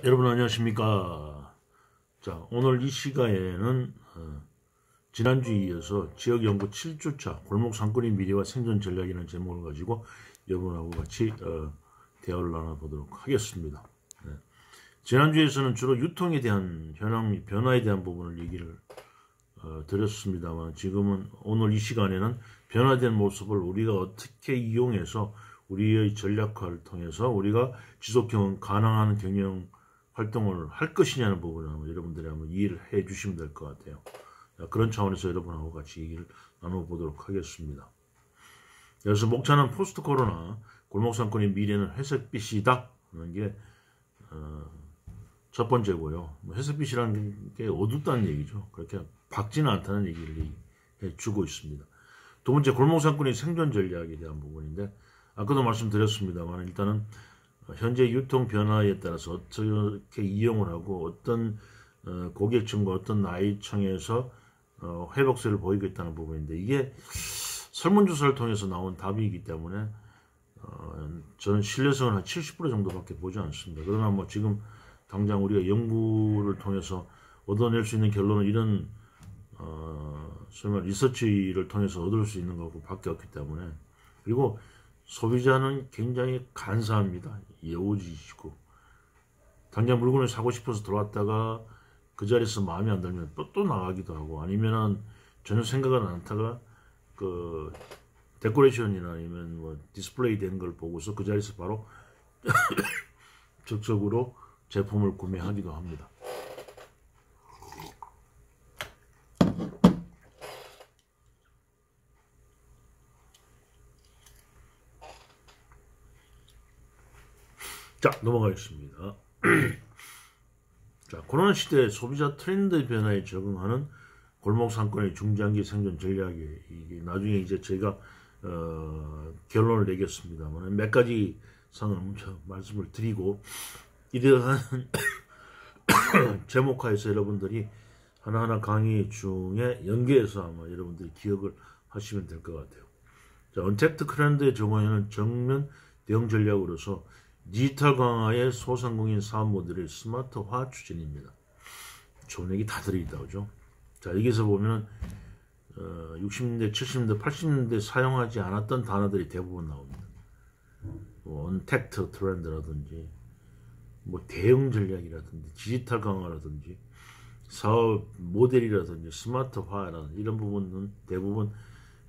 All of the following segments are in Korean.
여러분 안녕하십니까. 자, 오늘 이 시간에는 지난주에 이어서 지역연구 7주차 골목 상권의 미래와 생존 전략이라는 제목을 가지고 여러분하고 같이 대화를 나눠보도록 하겠습니다. 네. 지난주에서는 주로 유통에 대한 현황 및 변화에 대한 부분을 얘기를 드렸습니다만, 지금은 오늘 이 시간에는 변화된 모습을 우리가 어떻게 이용해서 우리의 전략화를 통해서 우리가 지속경영 가능한 경영 활동을 할 것이냐는 부분을 한번 여러분들이 한번 이해를 해 주시면 될 것 같아요. 그런 차원에서 여러분하고 같이 얘기를 나눠보도록 하겠습니다. 그래서 목차는 포스트 코로나 골목상권의 미래는 회색빛이다 하는 게 첫 번째고요. 회색빛이라는 게 어둡다는 얘기죠. 그렇게 밝지는 않다는 얘기를 해 주고 있습니다. 두 번째, 골목상권의 생존 전략에 대한 부분인데, 아까도 말씀드렸습니다만 일단은 현재 유통 변화에 따라서 어떻게 이용을 하고 어떤 고객층과 어떤 나이층에서 회복세를 보이고 있다는 부분인데, 이게 설문조사를 통해서 나온 답이기 때문에 저는 신뢰성은 한 70% 정도밖에 보지 않습니다. 그러나 뭐 지금 당장 우리가 연구를 통해서 얻어낼 수 있는 결론은 이런 설마 리서치를 통해서 얻을 수 있는 것밖에 없기 때문에, 그리고 소비자는 굉장히 간사합니다. 예우지시고 당장 물건을 사고 싶어서 들어왔다가 그 자리에서 마음에 안 들면 또 나가기도 하고, 아니면은 전혀 생각을 안 하다가 그 데코레이션이나 아니면 뭐 디스플레이 된 걸 보고서 그 자리에서 바로 적극적으로 제품을 구매하기도 합니다. 자, 넘어가겠습니다. 자, 코로나 시대 소비자 트렌드 변화에 적응하는 골목 상권의 중장기 생존 전략이, 이게 나중에 이제 제가 결론을 내겠습니다만 몇 가지 상을 먼저 말씀을 드리고, 이러한 제목화해서 여러분들이 하나하나 강의 중에 연계해서 아마 여러분들이 기억을 하시면 될 것 같아요. 자, 언택트 트렌드의 경우에는 정면 대응 전략으로서 디지털 강화의 소상공인 사업 모델의 스마트화 추진입니다. 좋은 얘기 다 들어있다, 그죠? 자, 여기서 보면 60년대, 70년대, 80년대 사용하지 않았던 단어들이 대부분 나옵니다. 뭐 언택트 트렌드라든지, 뭐 대응 전략이라든지, 디지털 강화라든지, 사업 모델이라든지, 스마트화라든지, 이런 부분은 대부분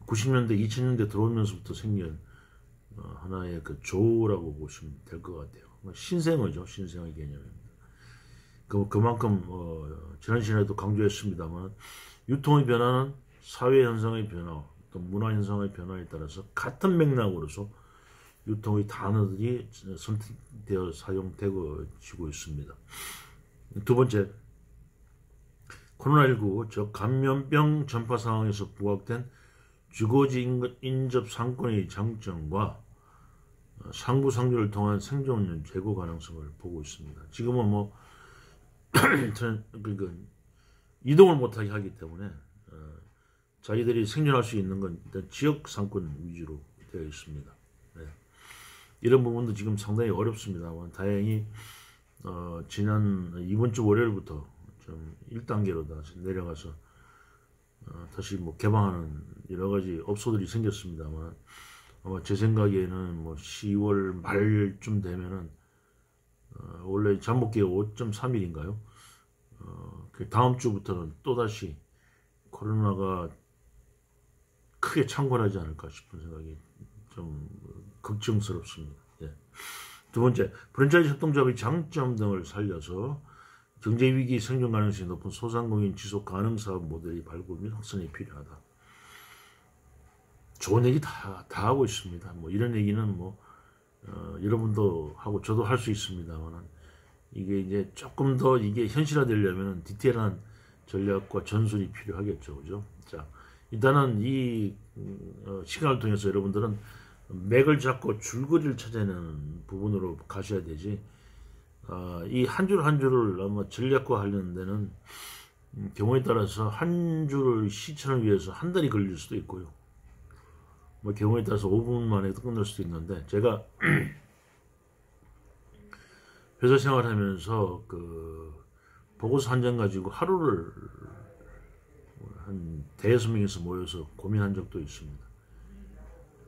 90년대, 2000년대 들어오면서부터 생긴 하나의 그 조라고 보시면 될 것 같아요. 신생어죠. 신생어 개념입니다. 그만큼 지난 시간에도 강조했습니다.만 유통의 변화는 사회 현상의 변화, 또 문화 현상의 변화에 따라서 같은 맥락으로서 유통의 단어들이 선택되어 사용되고 있습니다. 두 번째, 코로나19 즉 감염병 전파 상황에서 부각된 주거지 인접 상권의 장점과 상부상조를 통한 생존 재고 가능성을 보고 있습니다. 지금은 뭐 그러니까 이동을 못하게 하기 때문에 자기들이 생존할 수 있는 건 일단 지역 상권 위주로 되어 있습니다. 네. 이런 부분도 지금 상당히 어렵습니다만, 다행히 이번 주 월요일부터 좀 1단계로 다시 내려가서 다시 뭐 개방하는 여러 가지 업소들이 생겼습니다만, 아마 제 생각에는 뭐 10월 말쯤 되면은 원래 잠복기가 5.3일인가요? 그 다음 주부터는 또다시 코로나가 크게 창궐하지 않을까 싶은 생각이 좀 걱정스럽습니다. 예. 두 번째, 프랜차이즈 협동조합의 장점 등을 살려서 경제위기 생존 가능성이 높은 소상공인 지속 가능 사업 모델의 발굴 및 확산이 필요하다. 좋은 얘기 다 하고 있습니다. 뭐 이런 얘기는 뭐 여러분도 하고 저도 할 수 있습니다만, 이게 이제 조금 더 이게 현실화되려면 디테일한 전략과 전술이 필요하겠죠, 그죠? 자, 일단은 이 시간을 통해서 여러분들은 맥을 잡고 줄거리를 찾아내는 부분으로 가셔야 되지, 이 한 줄 한 줄을 아마 전략화하려는 데는 경우에 따라서 한 줄을 실천을 위해서 한 달이 걸릴 수도 있고요. 뭐 경우에 따라서 5분 만에 끝날 수도 있는데, 제가 회사 생활하면서 그 보고서 한 장 가지고 하루를 한 대여섯 명이서 모여서 고민한 적도 있습니다.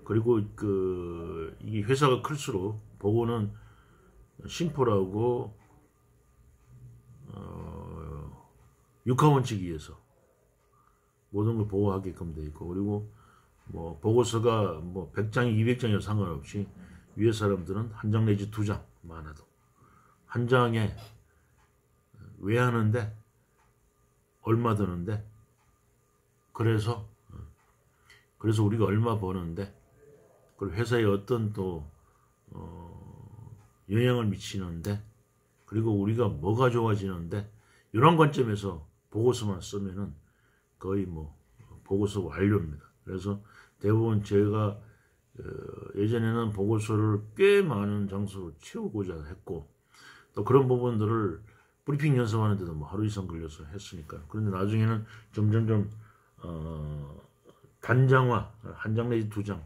그리고 그 이 회사가 클수록 보고는 심플하고 육하원칙에 의해서 모든 걸 보고하게끔 돼 있고, 그리고 뭐 보고서가 뭐 100장이 200장이나 상관없이 위에 사람들은 한 장 내지 두 장 많아도 한 장에 왜 하는데 얼마 드는데 그래서 우리가 얼마 버는데 그리고 회사에 어떤 또 영향을 미치는데 그리고 우리가 뭐가 좋아지는데 이런 관점에서 보고서만 쓰면은 거의 뭐 보고서 완료입니다. 그래서 대부분 제가 예전에는 보고서를 꽤 많은 장소로 채우고자 했고 또 그런 부분들을 브리핑 연습하는데도 뭐 하루 이상 걸려서 했으니까요. 그런데 나중에는 점점점 단장화, 한 장 내지 두 장,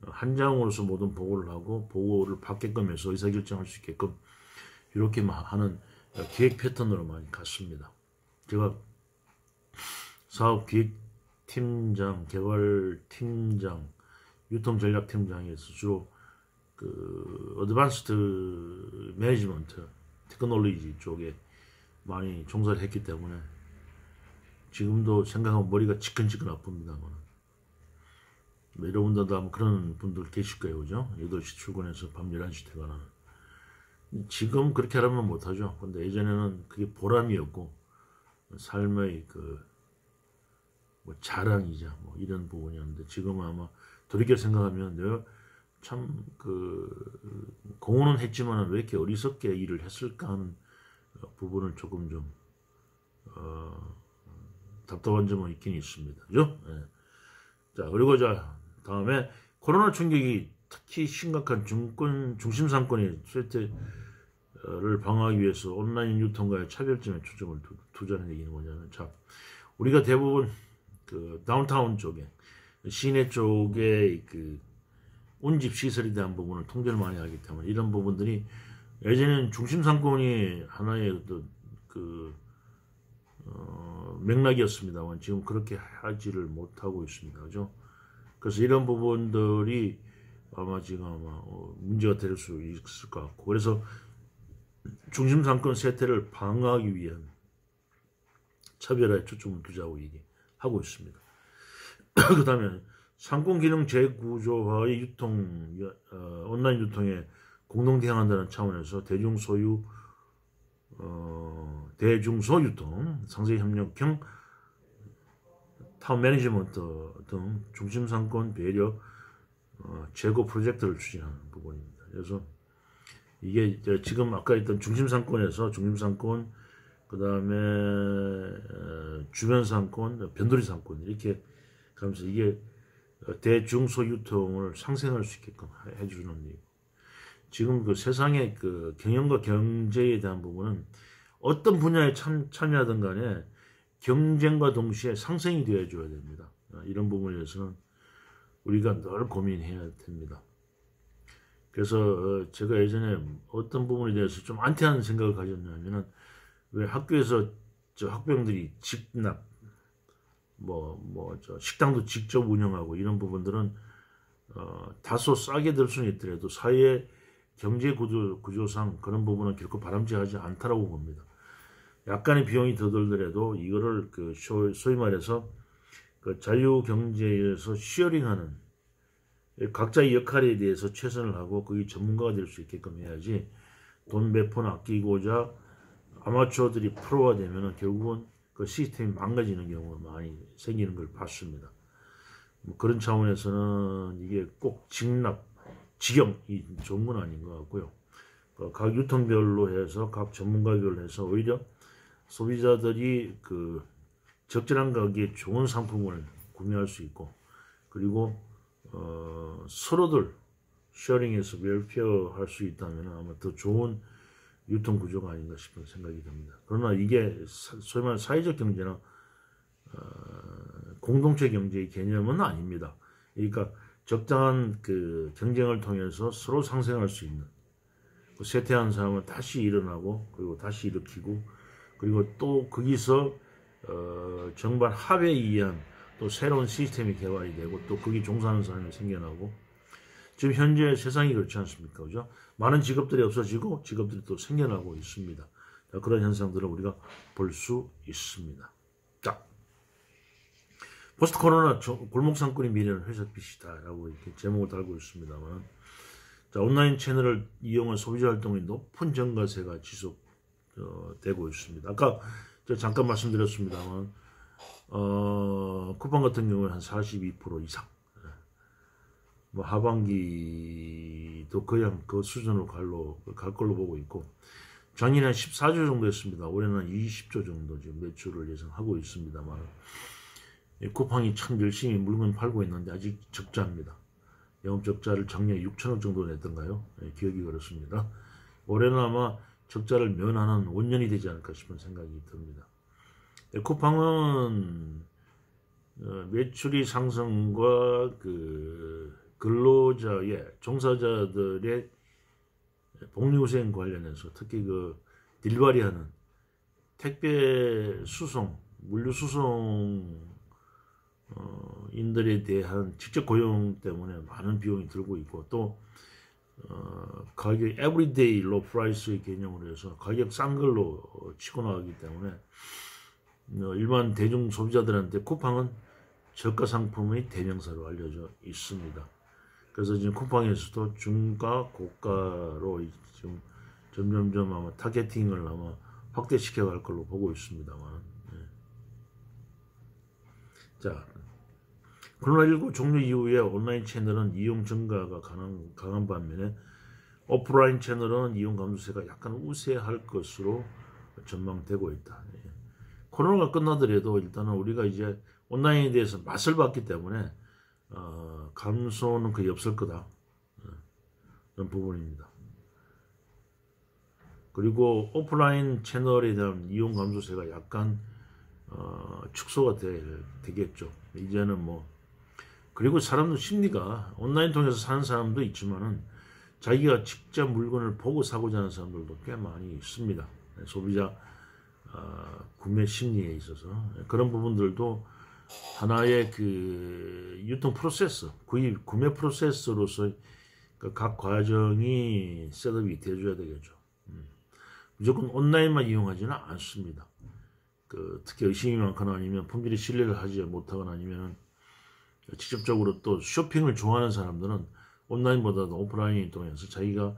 한 장으로서 모든 보고를 하고 보고를 받게끔 해서 의사결정할 수 있게끔 이렇게 하는 기획 패턴으로 많이 갔습니다. 제가 사업 기획팀장, 개발팀장, 유통전략팀장에서 주로 그 어드밴스드 매니지먼트, 테크놀로지 쪽에 많이 종사를 했기 때문에 지금도 생각하면 머리가 지끈지끈 아픕니다만 여러분들도 아마 그런 분들 계실 거예요. 그죠? 8시 출근해서 밤 11시 퇴근하는. 지금 그렇게 하려면 못하죠. 근데 예전에는 그게 보람이었고 삶의 뭐 자랑이자 뭐 이런 부분이었는데 지금은 아마 돌이켜 생각하면 내가 참 공헌은 했지만 왜 이렇게 어리석게 일을 했을까 하는 부분을 조금 좀 답답한 점은 있긴 있습니다. 그죠? 네. 자, 그리고 다음에 코로나 충격이 특히 심각한 중심 상권의 쇠퇴를 방어하기 위해서 온라인 유통과의 차별점에 초점을 두자는 얘기는 뭐냐면, 자, 우리가 대부분 그 다운타운 쪽에 시내 쪽에 그 운집 시설에 대한 부분을 통제를 많이 하기 때문에 이런 부분들이 예전에는 중심 상권이 하나의 맥락이었습니다만 지금 그렇게 하지를 못하고 있습니다. 그죠? 그래서 이런 부분들이 아마 문제가 될 수 있을 것 같고, 그래서 중심 상권 쇠퇴를 방어하기 위한 차별화에 초점을 두자고 얘기하고 있습니다. 그 다음에 상권 기능 재구조화의 온라인 유통에 공동 대응한다는 차원에서 대중소 유통, 상세협력형 타운 매니지먼트 등 중심 상권 배려 제고 프로젝트를 추진하는 부분입니다. 그래서 이게 지금 아까 했던 중심 상권에서 중심 상권, 그 다음에 주변 상권, 변두리 상권 이렇게 가면서 이게 대중소 유통을 상생할 수 있게끔 해주는 일. 지금 그 세상의 그 경영과 경제에 대한 부분은 어떤 분야에 참여하든 간에 경쟁과 동시에 상생이 되어줘야 됩니다. 이런 부분에 대해서는 우리가 늘 고민해야 됩니다. 그래서 제가 예전에 어떤 부분에 대해서 좀 안티하는 생각을 가졌냐면은 왜 학교에서 학부형들이 직납, 식당도 직접 운영하고 이런 부분들은 다소 싸게 들 수는 있더라도 사회 경제 구조상 그런 부분은 결코 바람직하지 않다라고 봅니다. 약간의 비용이 더 들더라도 이거를 소위 말해서 자유 경제에서 쉐어링하는 각자의 역할에 대해서 최선을 하고 그게 전문가가 될 수 있게끔 해야지 돈 몇 푼 아끼고자 아마추어들이 프로가 되면은 결국은 그 시스템이 망가지는 경우가 많이 생기는 걸 봤습니다. 뭐 그런 차원에서는 이게 꼭 직영이 좋은 건 아닌 것 같고요. 각 유통별로 해서 각 전문가별로 해서 오히려 소비자들이 적절한 가격에 좋은 상품을 구매할 수 있고, 그리고 서로들 쉐어링해서 웰페어할 수 있다면 아마 더 좋은 유통 구조가 아닌가 싶은 생각이 듭니다. 그러나 이게 소위 말하는 사회적 경제나 공동체 경제의 개념은 아닙니다. 그러니까 적당한 경쟁을 통해서 서로 상생할 수 있는 쇠퇴한 사람은 다시 일어나고 그리고 다시 일으키고 그리고 또 거기서 정반 합에 의한 또 새로운 시스템이 개발이 되고 또 거기 종사하는 사람이 생겨나고 지금 현재 세상이 그렇지 않습니까? 그죠? 많은 직업들이 없어지고 직업들이 또 생겨나고 있습니다. 자, 그런 현상들을 우리가 볼 수 있습니다. 자, 포스트 코로나 골목상권의 미래는 회색빛이다 라고 이렇게 제목을 달고 있습니다만, 자, 온라인 채널을 이용한 소비자 활동의 높은 증가세가 지속되고 있습니다. 아까 잠깐 말씀드렸습니다만 쿠팡 같은 경우에 한 42% 이상, 뭐 하반기도 거의 그 수준으로 갈 걸로 보고 있고, 작년에 한 14조 정도 였습니다. 올해는 한 20조 정도 지금 매출을 예상하고 있습니다만, 쿠팡이 참 열심히 물건 팔고 있는데 아직 적자입니다. 영업적자를 작년에 6천억 정도 냈던가요? 기억이 그렇습니다. 올해는 아마 적자를 면하는 원년이 되지 않을까 싶은 생각이 듭니다. 쿠팡은 매출이 상승과 그 근로자의 종사자들의 복리후생 관련해서 특히 그 딜바리하는 택배 수송, 물류 수송 인들에 대한 직접 고용 때문에 많은 비용이 들고 있고 또 가격 에브리데이 로 프라이스의 개념으로 해서 가격 싼 걸로 치고 나가기 때문에 일반 대중 소비자들한테 쿠팡은 저가 상품의 대명사로 알려져 있습니다. 그래서 지금 쿠팡에서도 중가 고가로 지금 점점점 아마 타겟팅을 아마 확대시켜 갈 걸로 보고 있습니다만, 자, 코로나19 종료 이후에 온라인 채널은 이용 증가가 강한 반면에 오프라인 채널은 이용 감소세가 약간 우세할 것으로 전망되고 있다. 코로나가 끝나더라도 일단은 우리가 이제 온라인에 대해서 맛을 봤기 때문에 감소는 거의 없을 거다. 그런 부분입니다. 그리고 오프라인 채널에 대한 이용 감소세가 약간 축소가 되겠죠. 이제는 뭐 그리고 사람들 심리가 온라인 통해서 사는 사람도 있지만은 자기가 직접 물건을 보고 사고자 하는 사람들도 꽤 많이 있습니다. 소비자 구매 심리에 있어서 그런 부분들도 하나의 그 유통 프로세스, 구매 프로세스로서 각 과정이 셋업이 되어줘야 되겠죠. 무조건 온라인만 이용하지는 않습니다. 특히 의심이 많거나 아니면 품질이 신뢰를 하지 못하거나 아니면 직접적으로 또 쇼핑을 좋아하는 사람들은 온라인보다도 오프라인 통해서 자기가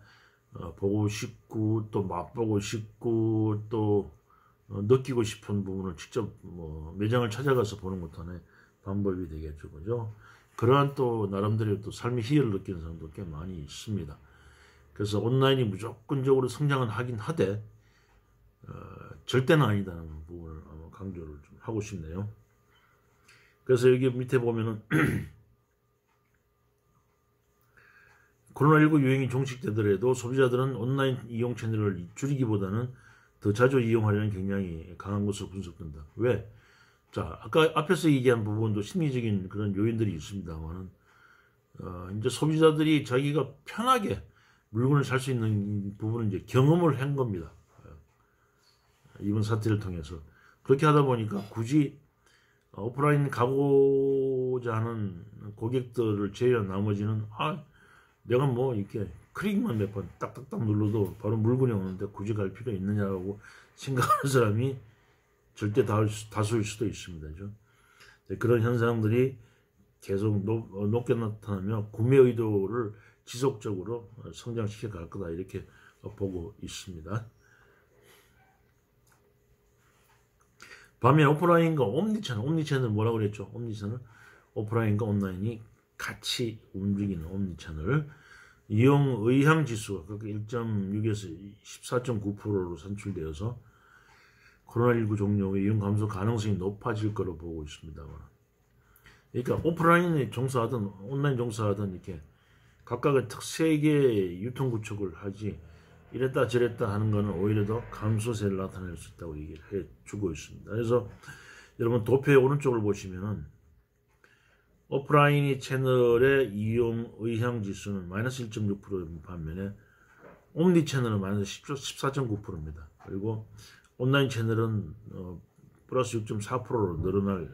보고 싶고 또 맛보고 싶고 또 느끼고 싶은 부분을 직접 매장을 찾아가서 보는 것도 하나의 방법이 되겠죠, 그죠? 그러한 또 나름대로 또 삶의 희열을 느끼는 사람도 꽤 많이 있습니다. 그래서 온라인이 무조건적으로 성장은 하긴 하되 절대는 아니다는 부분을 아마 강조를 좀 하고 싶네요. 그래서 여기 밑에 보면은 코로나19 유행이 종식되더라도 소비자들은 온라인 이용 채널을 줄이기보다는 더 자주 이용하려는 경향이 강한 것으로 분석된다. 왜? 자, 아까 앞에서 얘기한 부분도 심리적인 그런 요인들이 있습니다만, 이제 소비자들이 자기가 편하게 물건을 살 수 있는 부분은 이제 경험을 한 겁니다. 이번 사태를 통해서. 그렇게 하다 보니까 굳이 오프라인 가고자 하는 고객들을 제외한 나머지는 내가 뭐 이렇게 클릭만 몇 번 딱딱딱 눌러도 바로 물건이 오는데 굳이 갈 필요 있느냐고 생각하는 사람이 절대 다수일 수도 있습니다. 그죠? 그런 현상들이 계속 높게 나타나며 구매 의도를 지속적으로 성장시켜 갈 거다 이렇게 보고 있습니다. 반면 오프라인과 옴니채널 뭐라고 그랬죠? 옴니채널, 오프라인과 온라인이 같이 움직이는 옴니채널 이용 의향 지수가 1.6에서 14.9%로 산출되어서 코로나19 종료 후 이용 감소 가능성이 높아질 거로 보고 있습니다만, 그러니까 오프라인에 종사하든 온라인 종사하든 이렇게 각각의 특색의 유통 구축을 하지 이랬다 저랬다 하는 거는 오히려 더 감소세를 나타낼 수 있다고 얘기를 해주고 있습니다. 그래서 여러분 도표의 오른쪽을 보시면은 오프라인 채널의 이용 의향 지수는 마이너스 1.6%인 반면에 옴니 채널은 마이너스 14.9%입니다. 그리고 온라인 채널은 플러스 6.4%로 늘어날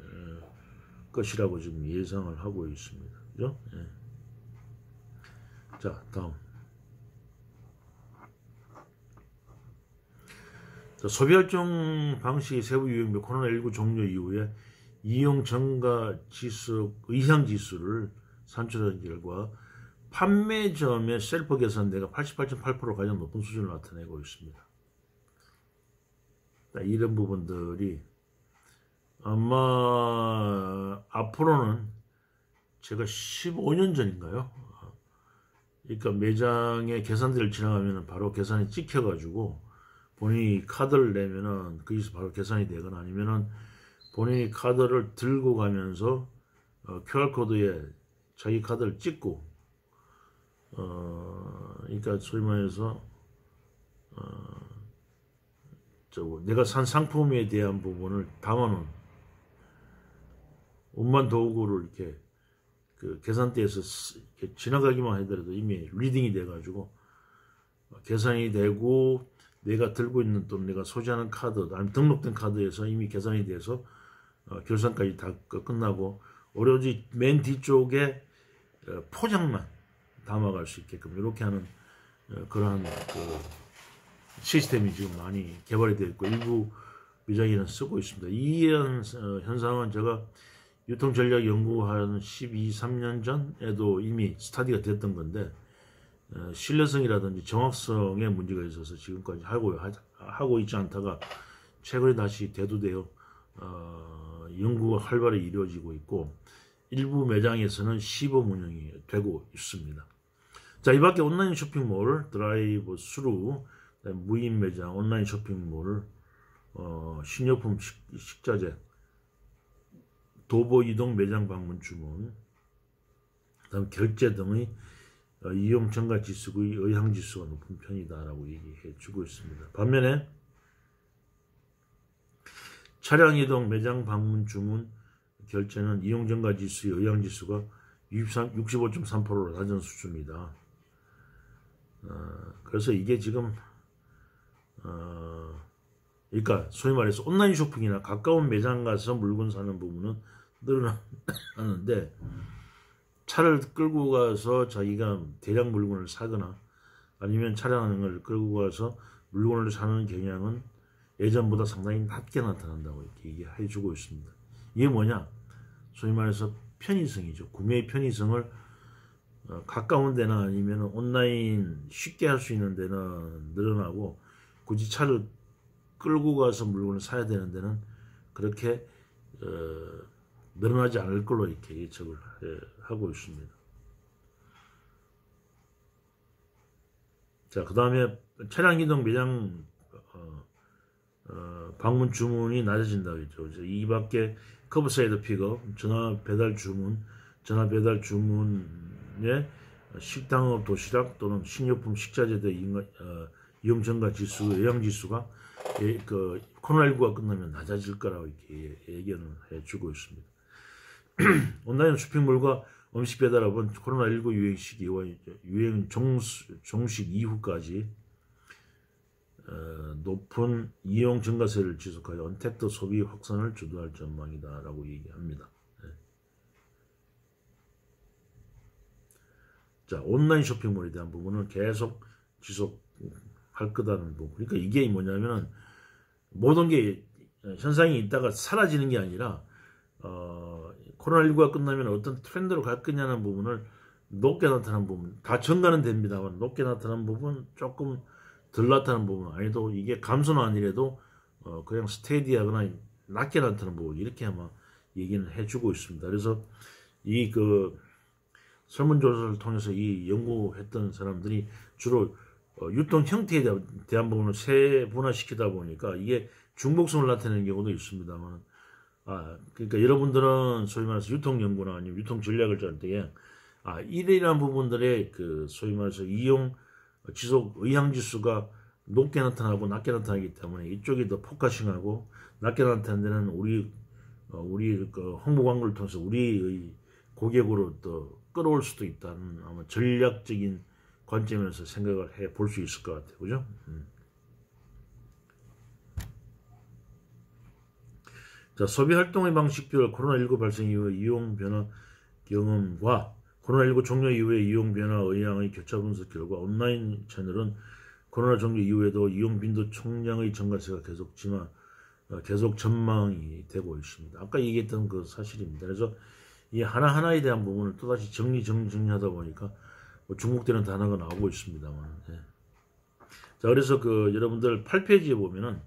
것이라고 지금 예상을 하고 있습니다. 그죠? 예. 자, 다음. 자, 소비 활동 방식의 세부 유형 및 코로나19 종료 이후에 이용 증가 지수, 의향 지수를 산출한 결과 판매점의 셀프 계산대가 88.8% 가장 높은 수준을 나타내고 있습니다. 이런 부분들이 아마 앞으로는 제가 15년 전인가요? 그러니까 매장에 계산대를 지나가면 바로 계산이 찍혀가지고 본인이 카드를 내면은 거기서 바로 계산이 되거나 아니면은 본인이 카드를 들고 가면서 QR코드에 자기 카드를 찍고 그러니까 소위 말해서 내가 산 상품에 대한 부분을 담아놓은 운반 도구를 이렇게 그 계산대에서 이렇게 지나가기만 하더라도 이미 리딩이 돼가지고 계산이 되고 내가 들고 있는 또는 내가 소지하는 카드 아니면 등록된 카드에서 이미 계산이 돼서 결산까지 다 끝나고 오로지 맨 뒤쪽에 포장만 담아갈 수 있게끔 이렇게 하는 그러한 그 시스템이 지금 많이 개발이 되어 있고 일부 매장에는 쓰고 있습니다. 이런 현상은 제가 유통전략 연구한 13년 전에도 이미 스타디가 됐던 건데 신뢰성이라든지 정확성에 문제가 있어서 지금까지 하고 있지 않다가 최근에 다시 대두되어 연구가 활발히 이루어지고 있고 일부 매장에서는 시범 운영이 되고 있습니다. 자, 이 밖에 온라인 쇼핑몰, 드라이브 스루, 무인 매장, 온라인 쇼핑몰, 식료품, 식자재, 도보 이동 매장 방문 주문, 그다음 결제 등의 이용 증가 지수의 의향 지수가 높은 편이다라고 얘기해 주고 있습니다. 반면에 차량 이동 매장 방문 주문 결제는 이용 증가 지수의 의향 지수가 65.3%로 낮은 수준이다. 그래서 이게 지금 그러니까 소위 말해서 온라인 쇼핑이나 가까운 매장 가서 물건 사는 부분은 늘어나는데 차를 끌고 가서 자기가 대량 물건을 사거나 아니면 차량을 끌고 가서 물건을 사는 경향은 예전보다 상당히 낮게 나타난다고 이렇게 얘기해 주고 있습니다. 이게 뭐냐? 소위 말해서 편의성이죠. 구매의 편의성을 가까운 데나 아니면 온라인 쉽게 할 수 있는 데는 늘어나고 굳이 차를 끌고 가서 물건을 사야 되는 데는 그렇게 늘어나지 않을 걸로 이렇게 예측을 하고 있습니다. 자, 그 다음에 차량 이동 매장 방문 주문이 낮아진다고 했죠. 이 밖에 커브사이드 픽업, 전화 배달 주문에 식당업 도시락 또는 식료품 식자재 등 이용 증가 지수, 의향 지수가 그 코로나19가 끝나면 낮아질 거라고 이렇게 예견을 해주고 있습니다. 온라인 쇼핑몰과 음식 배달업은 코로나19 유행 시기와 유행 종식 이후까지 높은 이용 증가세를 지속하여 언택트 소비 확산을 주도할 전망이다라고 얘기합니다. 네. 자, 온라인 쇼핑몰에 대한 부분은 계속 지속할 거다는 부분. 그러니까 이게 뭐냐면은 모든 게 현상이 있다가 사라지는 게 아니라 코로나19가 끝나면 어떤 트렌드로 갈 거냐는 부분을 높게 나타난 부분, 다 증가는 됩니다만 높게 나타난 부분, 조금 덜 나타난 부분, 아니도 이게 감소는 아니래도 그냥 스테디하거나 낮게 나타난 부분, 이렇게 아마 얘기는 해주고 있습니다. 그래서 이 설문조사를 통해서 이 연구했던 사람들이 주로 유통 형태에 대한 부분을 세분화시키다 보니까 이게 중복성을 나타내는 경우도 있습니다만, 그러니까 여러분들은 소위 말해서 유통 연구나 아니면 유통 전략을 짤 때에 이러이러한 부분들의 소위 말해서 이용 지속 의향 지수가 높게 나타나고 낮게 나타나기 때문에 이쪽이 더 포커싱하고 낮게 나타나는 데는 우리 홍보 광고를 통해서 우리의 고객으로 또 끌어올 수도 있다는 아마 전략적인 관점에서 생각을 해 볼 수 있을 것 같아요. 그죠? 자, 소비 활동의 방식별 코로나19 발생 이후의 이용 변화 경험과 코로나19 종료 이후의 이용 변화 의향의 교차 분석 결과 온라인 채널은 코로나 종료 이후에도 이용 빈도 총량의 증가세가 계속 전망이 되고 있습니다. 아까 얘기했던 그 사실입니다. 그래서 이 하나하나에 대한 부분을 또다시 정리하다 보니까 뭐 중복되는 단어가 나오고 있습니다만. 예. 자, 그래서 그 여러분들 8페이지에 보면은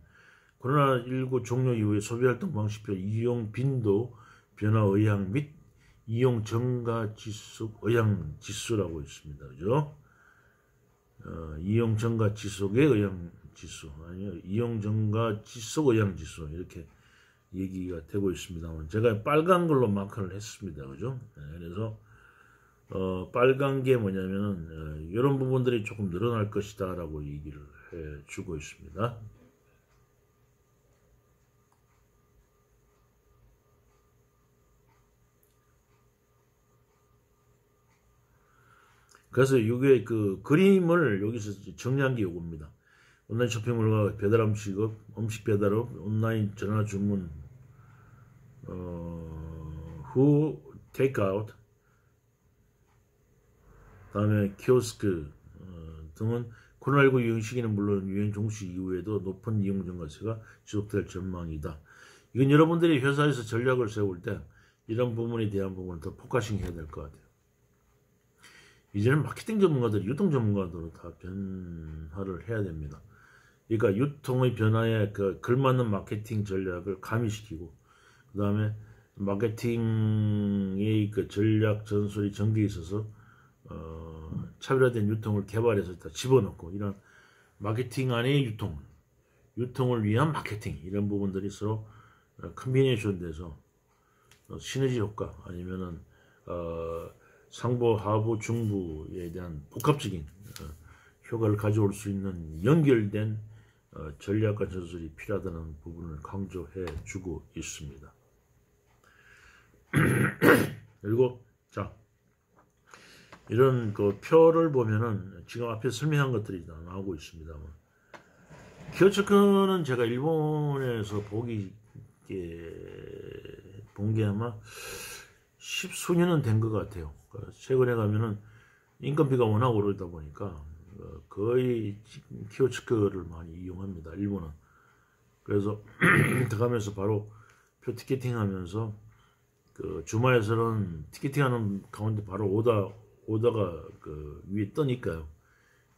코로나19 종료 이후의 소비활동 방식별 이용 빈도 변화 의향 및 이용 증가 지수 의향 지수라고 있습니다. 그죠? 이용 증가 지속의 의향 지수, 아니요, 이용 증가 지속 의향 지수, 이렇게 얘기가 되고 있습니다만, 제가 빨간 걸로 마크를 했습니다. 그죠? 그래서, 빨간 게 뭐냐면은, 이런 부분들이 조금 늘어날 것이다, 라고 얘기를 해 주고 있습니다. 그래서 이게 그 그림을 여기서 정리한 게 요겁니다. 온라인 쇼핑몰과 배달 음식 배달업, 온라인 전화 주문, 후 테이크아웃, 다음에 키오스크 등은 코로나19 유행 시기는 물론 유행 종식 이후에도 높은 이용 증가세가 지속될 전망이다. 이건 여러분들이 회사에서 전략을 세울 때 이런 부분에 대한 부분을 더 포커싱 해야 될 것 같아요. 이제는 마케팅 전문가들이 유통 전문가들로 다 변화를 해야 됩니다. 그러니까 유통의 변화에 그 걸맞는 마케팅 전략을 가미시키고, 그 다음에 마케팅의 그 전략 전술이 전개에 있어서 차별화된 유통을 개발해서 다 집어넣고, 이런 마케팅 안의 유통을 위한 마케팅, 이런 부분들이 서로 컨비네이션 돼서 시너지 효과, 아니면은 상부, 하부, 중부에 대한 복합적인 효과를 가져올 수 있는 연결된 전략과 전술이 필요하다는 부분을 강조해 주고 있습니다. 그리고 자, 이런 그 표를 보면은 지금 앞에 설명한 것들이 다 나오고 있습니다만, 키오스크는 제가 일본에서 본 게 아마 10수년은 된 것 같아요. 최근에 가면은 인건비가 워낙 오르다 보니까 거의 키오스크를 많이 이용합니다. 일본은. 그래서 들어가면서 바로 표 티켓팅 하면서 그 주말에서는 티켓팅하는 가운데 바로 오다가 그 위에 뜨니까요.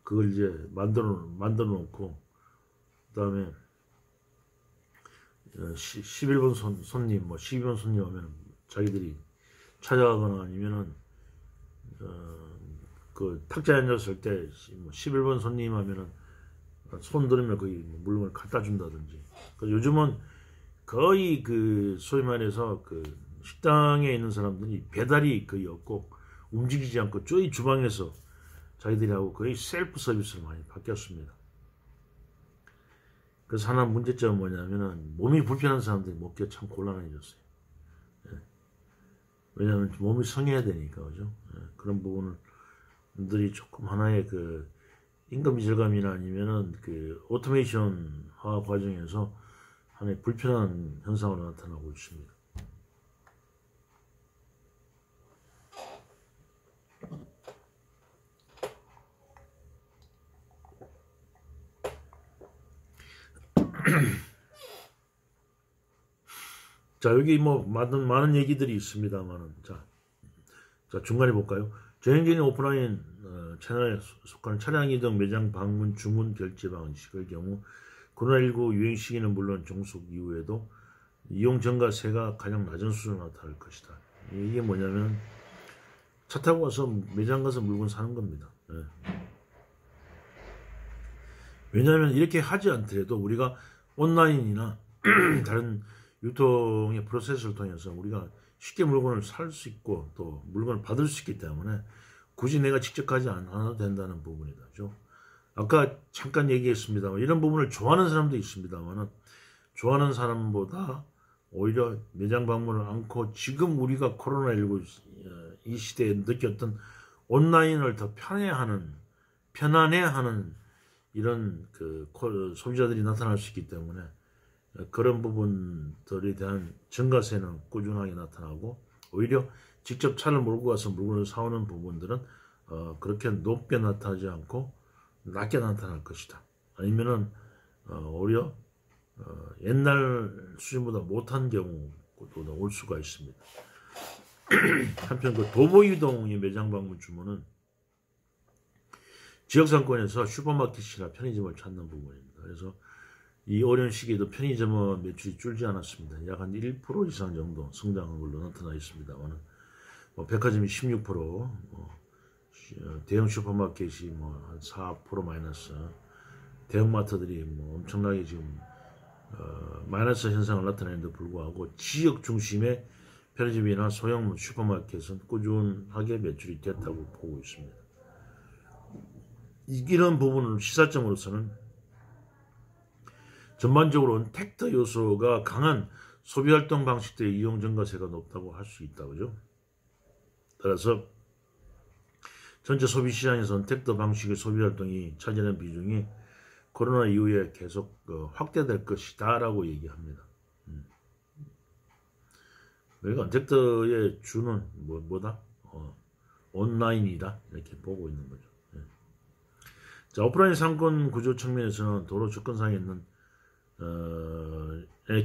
그걸 이제 만들어 놓고, 그다음에 11번 손님, 뭐 12번 손님 하면 자기들이 찾아가거나 아니면은 그 탁자에 앉았을 때 11번 손님 하면은 손 들으면 거기 물건을 갖다 준다든지. 요즘은 거의 그 소위 말해서 그 식당에 있는 사람들이 배달이 거의 없고 움직이지 않고 저희 주방에서 자기들이 하고 거의 셀프 서비스로 많이 바뀌었습니다. 그래서 하나 문제점은 뭐냐면은 몸이 불편한 사람들이 먹기가 참 곤란해졌어요. 왜냐하면 몸이 성해야 되니까, 그죠? 그런 부분들이 조금 하나의 그 인건비 절감이나 아니면은 그 오토메이션화 과정에서 하나의 불편한 현상으로 나타나고 있습니다. 자, 여기 뭐 많은 얘기들이 있습니다만은, 자 중간에 볼까요? 전형적인 오프라인 채널에 속하는 차량 이동, 매장 방문, 주문 결제 방식의 경우 코로나19 유행 시기는 물론 종속 이후에도 이용 증가세가 가장 낮은 수준으로 나타날 것이다. 이게 뭐냐면 차 타고 가서 매장 가서 물건 사는 겁니다. 왜냐하면 이렇게 하지 않더라도 우리가 온라인이나 다른 유통의 프로세스를 통해서 우리가 쉽게 물건을 살 수 있고 또 물건을 받을 수 있기 때문에 굳이 내가 직접 가지 않아도 된다는 부분이죠. 아까 잠깐 얘기했습니다만 이런 부분을 좋아하는 사람도 있습니다만 좋아하는 사람보다 오히려 매장 방문을 않고 지금 우리가 코로나19 이 시대에 느꼈던 온라인을 더 편해하는 편안해하는 이런 소비자들이 나타날 수 있기 때문에 그런 부분들에 대한 증가세는 꾸준하게 나타나고, 오히려 직접 차를 몰고 가서 물건을 사오는 부분들은 그렇게 높게 나타나지 않고 낮게 나타날 것이다. 아니면은 오히려 옛날 수준보다 못한 경우도 올 수가 있습니다. 한편 도보이동의 매장 방문 주문은 지역상권에서 슈퍼마켓이나 편의점을 찾는 부분입니다. 그래서 이 어려운 시기에도 편의점은 매출이 줄지 않았습니다. 약 한 1% 이상 정도 성장한 걸로 나타나 있습니다만, 백화점이 16%, 대형 슈퍼마켓이 한 4% 마이너스, 대형마트들이 엄청나게 지금 마이너스 현상을 나타내는데 불구하고 지역 중심의 편의점이나 소형 슈퍼마켓은 꾸준하게 매출이 됐다고 보고 있습니다. 이런 부분을 시사점으로서는 전반적으로는 텍터 요소가 강한 소비활동 방식들의 이용 증가세가 높다고 할 수 있다. 그죠? 따라서 전체 소비시장에서는 텍터 방식의 소비활동이 차지하는 비중이 코로나 이후에 계속 확대될 것이다 라고 얘기합니다. 그러니까 텍터의 주는 뭐다? 온라인이다, 이렇게 보고 있는 거죠. 자, 오프라인 상권 구조 측면에서는 도로 접근상에 있는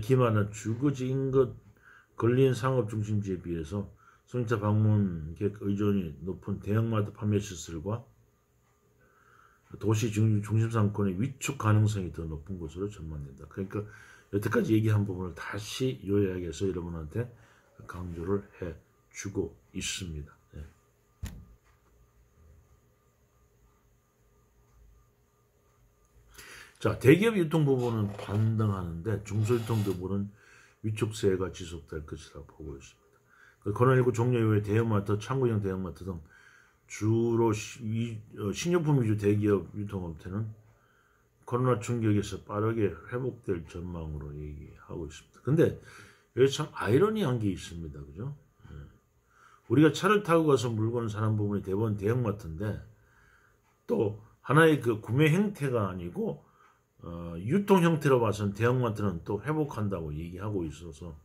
기반한 주거지 인근 근린 상업 중심지에 비해서 소비자 방문객 의존이 높은 대형마트 판매 시설과 도시 중심 상권의 위축 가능성이 더 높은 것으로 전망된다. 그러니까 여태까지 얘기한 부분을 다시 요약해서 여러분한테 강조를 해주고 있습니다. 네. 자, 대기업 유통 부분은 반등하는데 중소유통 부분은 위축세가 지속될 것이라 보고 있습니다. 코로나19 종료 이후에 대형마트, 창구형 대형마트 등 주로 식료품 위주 대기업 유통업체는 코로나 충격에서 빠르게 회복될 전망으로 얘기하고 있습니다. 근데 여기 참 아이러니한 게 있습니다. 그죠? 우리가 차를 타고 가서 물건을 사는 부분이 대부분 대형마트인데, 또 하나의 구매 형태가 아니고 유통 형태로 봐서는 대형마트는 또 회복한다고 얘기하고 있어서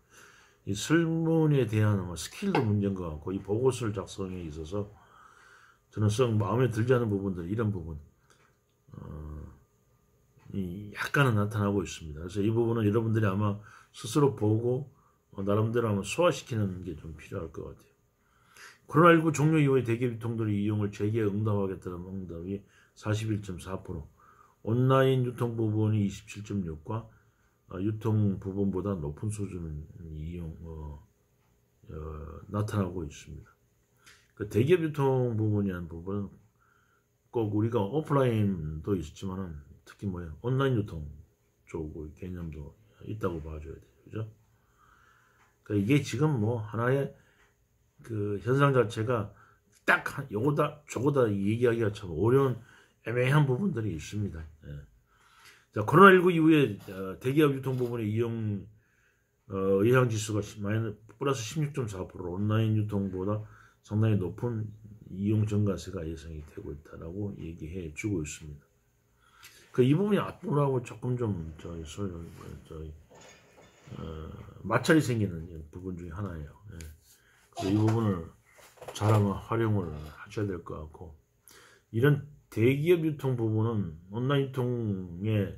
이 설문에 대한 스킬도 문제인 것 같고, 이 보고서를 작성에 있어서 저는 썩 마음에 들지 않은 부분들, 이런 부분 약간은 나타나고 있습니다. 그래서 이 부분은 여러분들이 아마 스스로 보고 나름대로 아마 소화시키는 게 좀 필요할 것 같아요. 코로나19 종료 이후에 대기업 유통들이 이용을 재개에 응답하겠다는 응답이 41.4%, 온라인 유통 부분이 27.6과 유통 부분보다 높은 수준의 이용 나타나고 있습니다. 그 대기업 유통 부분이라는 부분은 꼭 우리가 오프라인도 있지만은 특히 온라인 유통 쪽의 개념도 있다고 봐줘야 돼요. 그죠? 그러니까 이게 지금 하나의 현상 자체가 딱 요거다 저거다 얘기하기가 참 어려운 애매한 부분들이 있습니다. 예. 자, 코로나19 이후에 대기업 유통 부분의 의향 지수가 플러스 16.4%, 온라인 유통보다 상당히 높은 이용 증가세가 예상이 되고 있다라고 얘기해 주고 있습니다. 이 부분이 앞으로하고 조금 좀 마찰이 생기는 부분 중에 하나예요. 이 부분을 잘 한번 활용을 하셔야 될 것 같고, 이런 대기업 유통 부분은 온라인 유통에,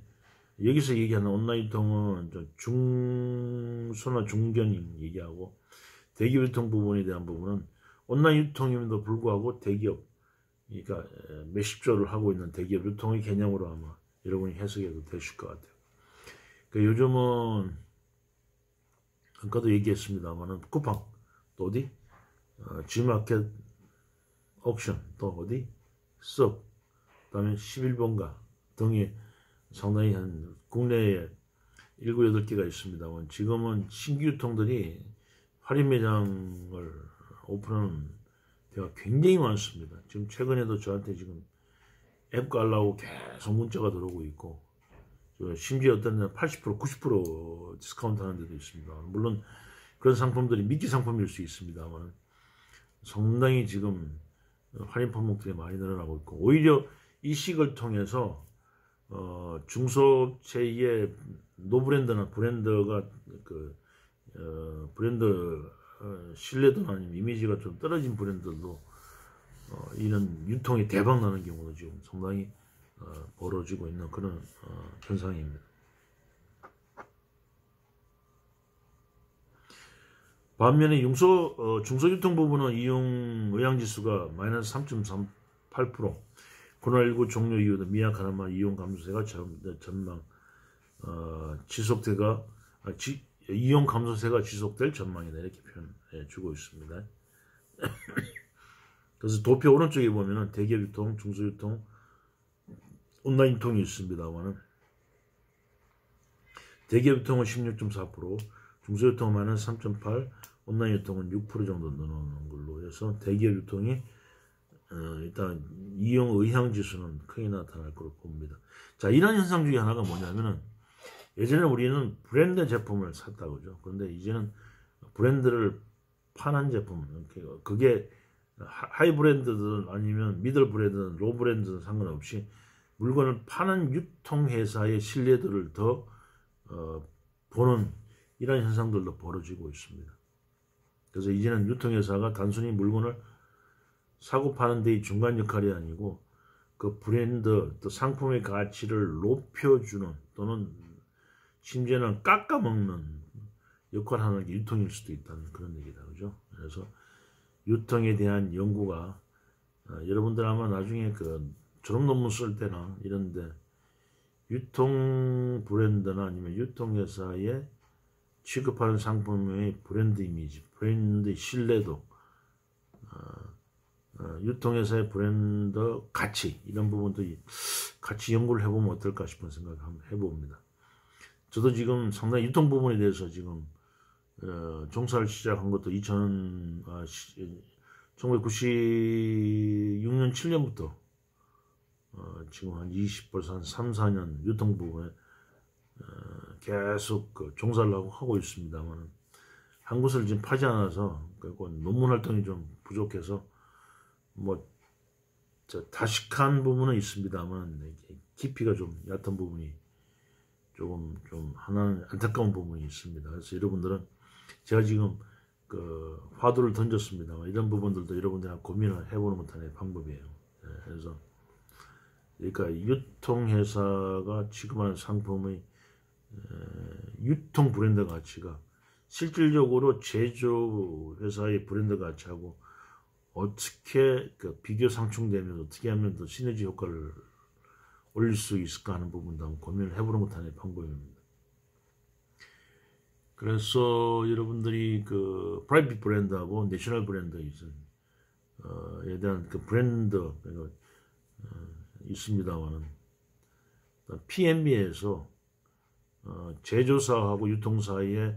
여기서 얘기하는 온라인 유통은 중소나 중견 얘기하고, 대기업 유통 부분에 대한 부분은 온라인 유통임에도 불구하고 대기업, 그러니까 몇십조를 하고 있는 대기업 유통의 개념으로 아마 여러분이 해석해도 되실 것 같아요. 요즘은 아까도 얘기했습니다만은 쿠팡, 또 어디? G마켓 옥션, 또 어디? 썩, 그 다음에 11번가 등이 상당히 한 국내에 7, 8개가 있습니다만, 지금은 신규 유통들이 할인 매장을 오픈하는 데가 굉장히 많습니다. 지금 최근에도 저한테 지금 앱 깔라고 계속 문자가 들어오고 있고, 심지어 어떤 데는 80%, 90% 디스카운트 하는 데도 있습니다. 물론 그런 상품들이 미끼 상품일 수 있습니다만 상당히 지금 할인 품목들이 많이 늘어나고 있고, 오히려 이식을 통해서 중소업체의 노브랜드나 브랜드가 브랜드 신뢰도나 아니면 이미지가 좀 떨어진 브랜드들도 이런 유통이 대박 나는 경우도 지금 상당히 벌어지고 있는 그런 현상입니다. 반면에 중소유통 부분은 이용 의향지수가 마이너스 3.38%, 코로나19 종료 이후 미약하나마 이용 감소세가 전망 이용 감소세가 지속될 전망이다, 이렇게 표현해 주고 있습니다. 그래서 도표 오른쪽에 보면은 대기업 유통, 중소유통, 온라인 유통이 있습니다만은 대기업 유통은 16.4%, 중소유통은 마이너스 3.8%, 온라인 유통은 6% 정도 늘어나는 걸로 해서 대기업 유통이 일단 이용 의향 지수는 크게 나타날 거로 봅니다. 자, 이런 현상 중에 하나가 뭐냐면은 예전에 우리는 브랜드 제품을 샀다고 그러죠. 그런데 이제는 브랜드를 파는 제품, 그게 하이 브랜드든 아니면 미들 브랜드든 로우 브랜드든 상관없이 물건을 파는 유통회사의 신뢰도를 더 보는 이런 현상들도 벌어지고 있습니다. 그래서 이제는 유통회사가 단순히 물건을 사고 파는 데의 중간 역할이 아니고 그 브랜드 또 상품의 가치를 높여주는 또는 심지어는 깎아먹는 역할을 하는 게 유통일 수도 있다는 그런 얘기다, 그죠? 그래서 유통에 대한 연구가 여러분들 아마 나중에 그 졸업 논문 쓸 때나 이런데 유통 브랜드나 아니면 유통회사에 취급하는 상품의 브랜드 이미지, 브랜드 신뢰도, 유통회사의 브랜드 가치, 이런 부분도 같이 연구를 해보면 어떨까 싶은 생각을 한번 해봅니다. 저도 지금 상당히 유통 부분에 대해서 지금 종사를 시작한 것도 1996년 7년부터 지금 한 벌써 한 3, 4년 유통 부분에 계속 종사를 하고 있습니다만 한 곳을 지금 파지 않아서 논문 활동이 좀 부족해서 뭐 다식한 부분은 있습니다만 깊이가 좀 얕은 부분이 조금 좀 하나는 안타까운 부분이 있습니다. 그래서 여러분들은 제가 지금 그 화두를 던졌습니다만 이런 부분들도 여러분들하고 고민을 해보는 것도 하나의 방법이에요. 그래서 그러니까 유통회사가 취급하는 상품의 유통 브랜드 가치가 실질적으로 제조회사의 브랜드 가치하고 어떻게 비교 상충되면 어떻게 하면 더 시너지 효과를 올릴 수 있을까 하는 부분도 한번 고민을 해보는 것도 하나의 방법입니다. 그래서 여러분들이 그 프라이빗 브랜드하고 내셔널 브랜드에 대한 그 브랜드 있습니다만은 PMB에서 제조사하고 유통사의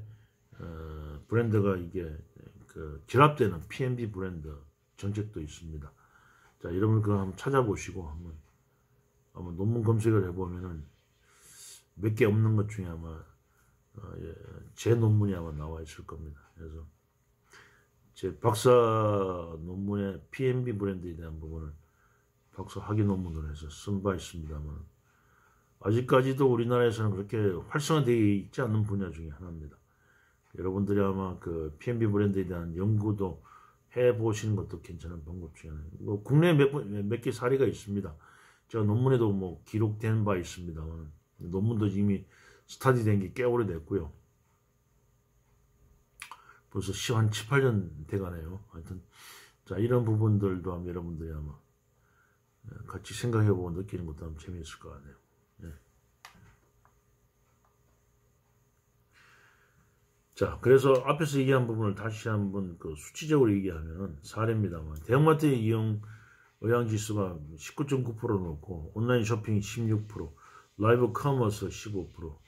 브랜드가 이게 결합되는 PMB 브랜드 정책도 있습니다. 자, 여러분 그거 한번 찾아보시고 한번 논문 검색을 해보면은 몇 개 없는 것 중에 아마 제 논문이 아마 나와 있을 겁니다. 그래서 제 박사 논문에 PMB 브랜드에 대한 부분을 박사 학위 논문을 해서 쓴 바 있습니다만 아직까지도 우리나라에서는 그렇게 활성화되어 있지 않는 분야 중에 하나입니다. 여러분들이 아마 그 PMB 브랜드에 대한 연구도 해보시는 것도 괜찮은 방법 중에 하나입니다. 뭐 국내에 몇 개 사례가 있습니다. 제가 논문에도 뭐 기록된 바 있습니다만 논문도 이미 스타디된 게 꽤 오래됐고요. 벌써 한 7, 8년 돼가네요. 하여튼 자, 이런 부분들도 아마 여러분들이 아마 같이 생각해보고 느끼는 것도 아마 재미있을 것 같네요. 네. 자, 그래서 앞에서 얘기한 부분을 다시 한번 그 수치적으로 얘기하면 사례입니다만 대형마트의 이용 의향지수가 19.9% 놓고 온라인 쇼핑이 16%, 라이브 커머스 15%,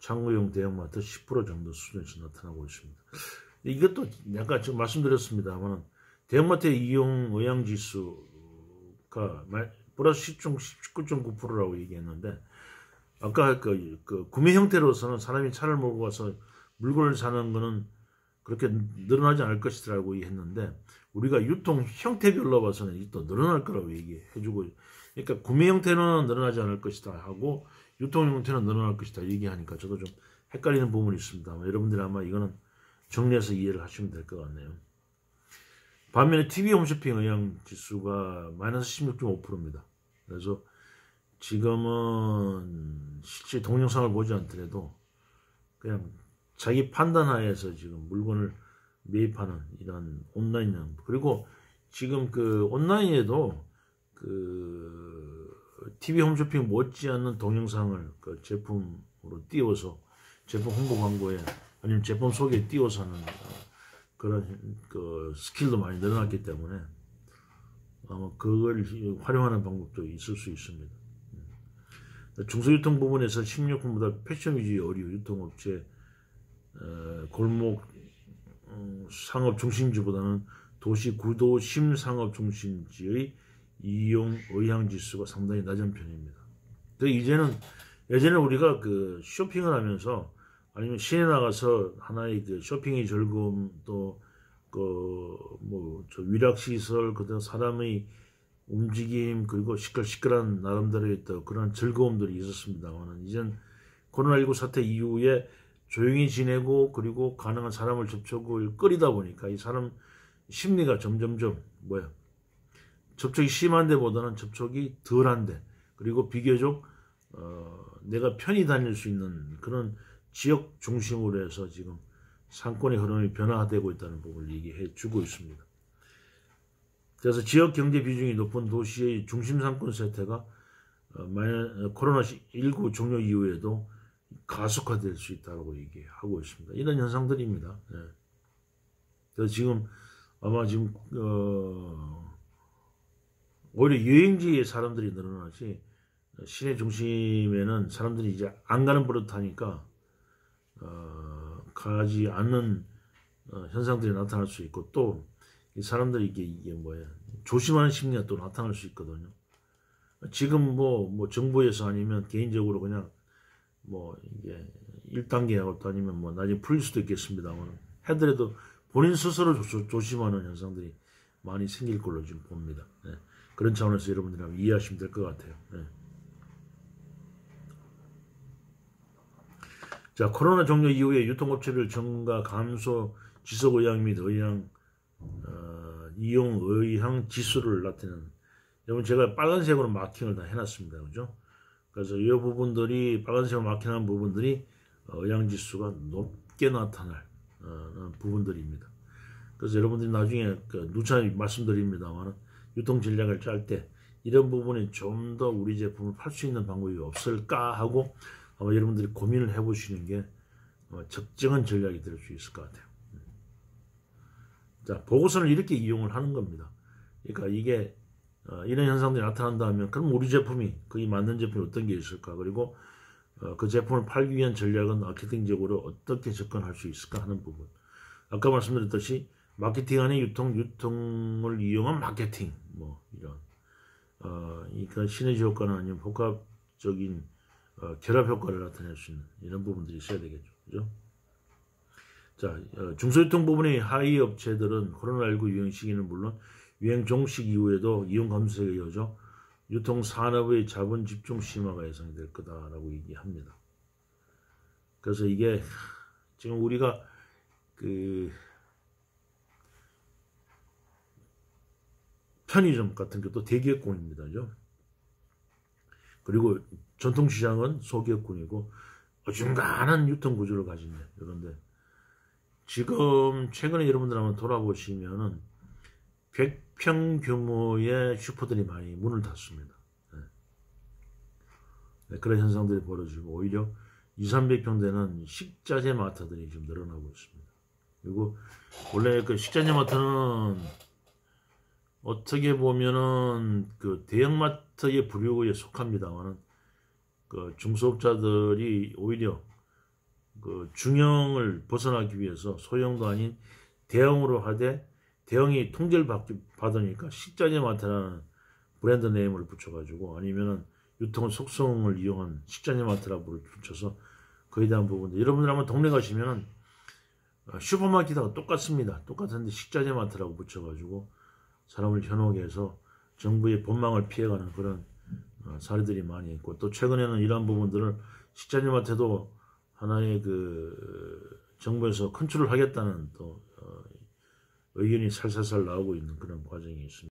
창구용 대형마트 10% 정도 수준에서 나타나고 있습니다. 이것도 약간 지금 말씀드렸습니다만 대형마트의 이용 의향지수가 플러스 19.9%라고 얘기했는데 아까 그 구매 형태로서는 사람이 차를 몰고 가서 물건을 사는 거는 그렇게 늘어나지 않을 것이라고 얘기했는데 우리가 유통 형태별로 봐서는 또 늘어날 거라고 얘기해주고 그러니까 구매 형태는 늘어나지 않을 것이다 하고 유통 형태는 늘어날 것이다 얘기하니까 저도 좀 헷갈리는 부분이 있습니다. 여러분들이 아마 이거는 정리해서 이해를 하시면 될 것 같네요. 반면에 TV 홈쇼핑 의향 지수가 마이너스 16.5%입니다. 그래서 지금은 실제 동영상을 보지 않더라도 그냥 자기 판단하에서 지금 물건을 매입하는 이런 온라인 양 그리고 지금 그 온라인에도 그 TV 홈쇼핑 못지않는 동영상을 그 제품으로 띄워서 제품 홍보 광고에 아니면 제품 소개에 띄워서 하는 그런 그 스킬도 많이 늘어났기 때문에 아마 그걸 활용하는 방법도 있을 수 있습니다. 중소유통 부분에서 식료품보다 패션 위주의 의류 유통업체 골목 상업 중심지보다는 도시 구도심 상업 중심지의 이용 의향 지수가 상당히 낮은 편입니다. 이제는 예전에 우리가 그 쇼핑을 하면서 아니면 시내 나가서 하나의 그 쇼핑의 즐거움 또 그 뭐 저 위락 시설 그다음 사람의 움직임 그리고 시끌시끌한 나름대로의 또 그런 즐거움들이 있었습니다만은 이젠 코로나19 사태 이후에 조용히 지내고 그리고 가능한 사람을 접촉을 꺼리다 보니까 이 사람 심리가 점점점 접촉이 심한 데보다는 접촉이 덜한 데 그리고 비교적 내가 편히 다닐 수 있는 그런 지역 중심으로 해서 지금 상권의 흐름이 변화되고 있다는 부분을 얘기해 주고 있습니다. 그래서 지역 경제 비중이 높은 도시의 중심 상권 세태가 코로나19 종료 이후에도 가속화될 수 있다고 얘기하고 있습니다. 이런 현상들입니다. 네. 그래서 지금 아마 지금 오히려 여행지에 사람들이 늘어나지 시내 중심에는 사람들이 이제 안 가는 버릇하니까 가지 않는 현상들이 나타날 수 있고 또 이 사람들이 이게 조심하는 심리가 또 나타날 수 있거든요. 지금 뭐 정부에서 아니면 개인적으로 그냥 이게 1단계하고 또 아니면 나중에 풀릴 수도 있겠습니다만 해더라도 본인 스스로 조심하는 현상들이 많이 생길 걸로 지금 봅니다. 네. 그런 차원에서 여러분들이 한번 이해하시면 될 것 같아요. 네. 자, 코로나 종료 이후에 유통업체별 증가 감소 지속 의향 및 이용 의향 지수를 나타내는 여러분 제가 빨간색으로 마킹을 다 해놨습니다. 그죠? 그래서 이 부분들이 빨간색으로 마킹한 부분들이 의향 지수가 높게 나타날 부분들입니다. 그래서 여러분들이 나중에 누차 말씀드립니다만 유통 전략을 짤 때 이런 부분에 좀 더 우리 제품을 팔 수 있는 방법이 없을까 하고 아마 여러분들이 고민을 해보시는 게 적정한 전략이 될 수 있을 것 같아요. 자, 보고서는 이렇게 이용을 하는 겁니다. 그러니까 이게 이런 현상들이 나타난다 하면 그럼 우리 제품이 거기 맞는 제품이 어떤 게 있을까 그리고 그 제품을 팔기 위한 전략은 마케팅적으로 어떻게 접근할 수 있을까 하는 부분. 아까 말씀드렸듯이 마케팅 안에 유통을 이용한 마케팅 이런 그러니까 시너지 효과는 아니면 복합적인 결합 효과를 나타낼 수 있는 이런 부분들이 있어야 되겠죠. 그죠? 자, 중소유통 부분의 하위 업체들은 코로나19 유행 시기는 물론 유행 종식 이후에도 이용 감소세가 이어져 유통 산업의 자본 집중 심화가 예상이 될 거다라고 얘기합니다. 그래서 이게 지금 우리가 편의점 같은 것도 대기업군입니다. 그죠? 그리고 전통시장은 소기업군이고 어중간한 유통구조를 가진 이런데 지금 최근에 여러분들 한번 돌아보시면은 100평 규모의 슈퍼들이 많이 문을 닫습니다. 네, 그런 현상들이 벌어지고 오히려 200~300평 되는 식자재 마트들이 좀 늘어나고 있습니다. 그리고 원래 그 식자재 마트는 어떻게 보면은 그 대형마트의 부류에 속합니다만은 그 중소업자들이 오히려 그 중형을 벗어나기 위해서 소형도 아닌 대형으로 하되 대형이 통제를 받으니까 식자재 마트라는 브랜드 네임을 붙여가지고 아니면은 유통 속성을 이용한 식자재 마트라고 붙여서 거기에 대한 부분들 여러분들 한번 동네 가시면은 슈퍼마켓하고 똑같습니다. 똑같은데 식자재 마트라고 붙여가지고 사람을 현혹해서 정부의 본망을 피해가는 그런 사례들이 많이 있고, 또 최근에는 이러한 부분들을 식자님한테도 하나의 그 정부에서 컨트롤 하겠다는 또 의견이 살살살 나오고 있는 그런 과정이 있습니다.